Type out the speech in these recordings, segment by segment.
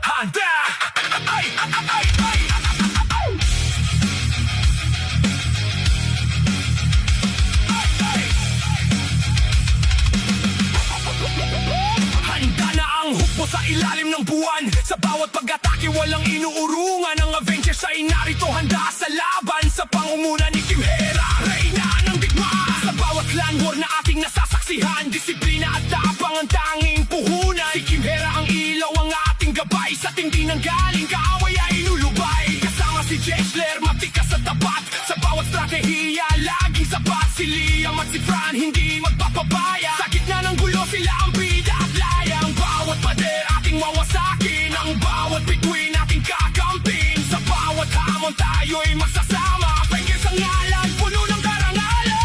Handa! Ay! Handa na ang hukbo sa ilalim ng buwan. Sa bawat pag-atake walang inuurungan. Ang Avengers ay narito handa sa laban. Sa pangunguna ni Kim Hera, reyna ng digma. Sa bawat clan war na ating nasasaksihan, disiplina at tapang ang tanging puhunan. Si Kim Hera ang ilaw, ang ating gabay. Sa tindi ng galing kaaway ay inulubay. Kasama si Jessler, matikas sa tapat. Sa bawat strategiya, laging sapat. Si Liam at si Fran, hindi magpapabaya. Sa gitna ng gulo, sila ang bida at laya. Ang bawat pader, ating mawasakin. Ang bawat bituin, ating kakampin. Sa bawat hamon, tayo'y magsasama. Avengers ang ngalan, puno ng karangalan.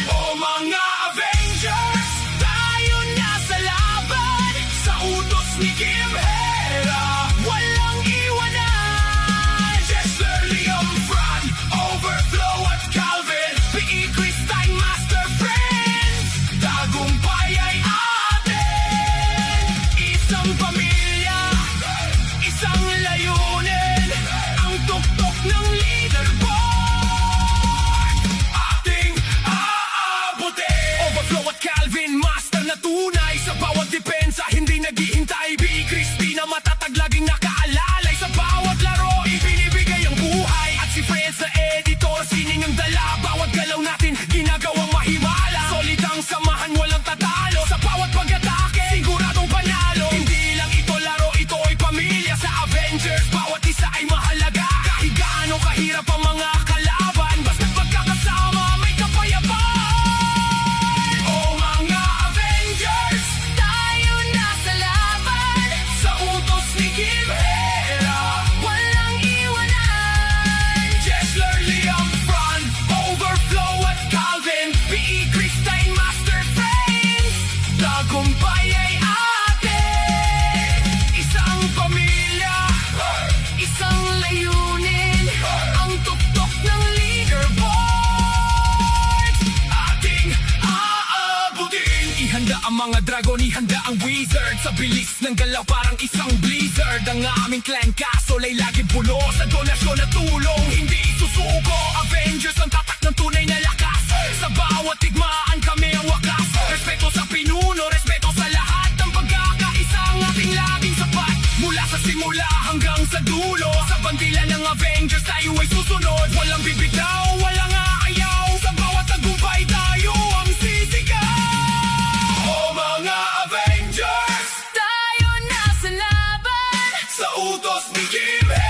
O mga Avengers, tayo na sa laban. Sa utos ni Kim Hera, walang iwanan. Jessler, Liam, Fran, Overflow at Calvin, P.E. Christine, Master Friends. Tagumpay ay atin. Isang pamilya, isang layunin. Ang tuktok ng leaderboard, ating aabutin. Overflow at Calvin, master na tunay. Sa bawat depensa, hindi naghihintay. B.E. Christina, matatag laging nakaalalay. Sa bawat laro, ibinibigay ang buhay. At si Friends na editor, sining ang dala. Bawat galaw natin, ginagawang mahimala. Solid ang samahan, walang tatalo. Sa bawat pag-atake, siguradong panalo. Hindi lang ito laro, ito ay pamilya. Sa Avengers, bawat isa ay mahalaga. Kahit gaano kahirap ang mga kalaban, basta't magkakasama, may kapayapaan. O mga Avengers, tayo na sa laban. Sa utos ni Kim Hera, walang iwanan. Jessler, Liam, Fran, Overflow at Calvin, P.E. Christine, Master Friends. Tagumpay ay atin. Isang pamilya, isang layunin. Ang tuktok ng leaderboard, ating aabutin. Ihanda ang mga dragon, ihanda ang wizard. Sa bilis ng galaw parang isang blizzard. Ang aming clan castle ay laging puno sa donasyon at tulong. Hindi susuko, Avengers ang tatak ng tunay na lakas. Sa bawat tigmaan kami ang wakas. Respeto sa pinuno, respeto sa lahat. Ang pagkakaisa ang ating laging sapat. Mula sa simula hanggang sa dulo, sa bandila ng Avengers tayo ay susunod. Walang bibitaw, walang aayaw. Sa bawat tagumpay tayo ang sisigaw. O mga Avengers, Tayo na sa laban. sa utos ni Kim Hera,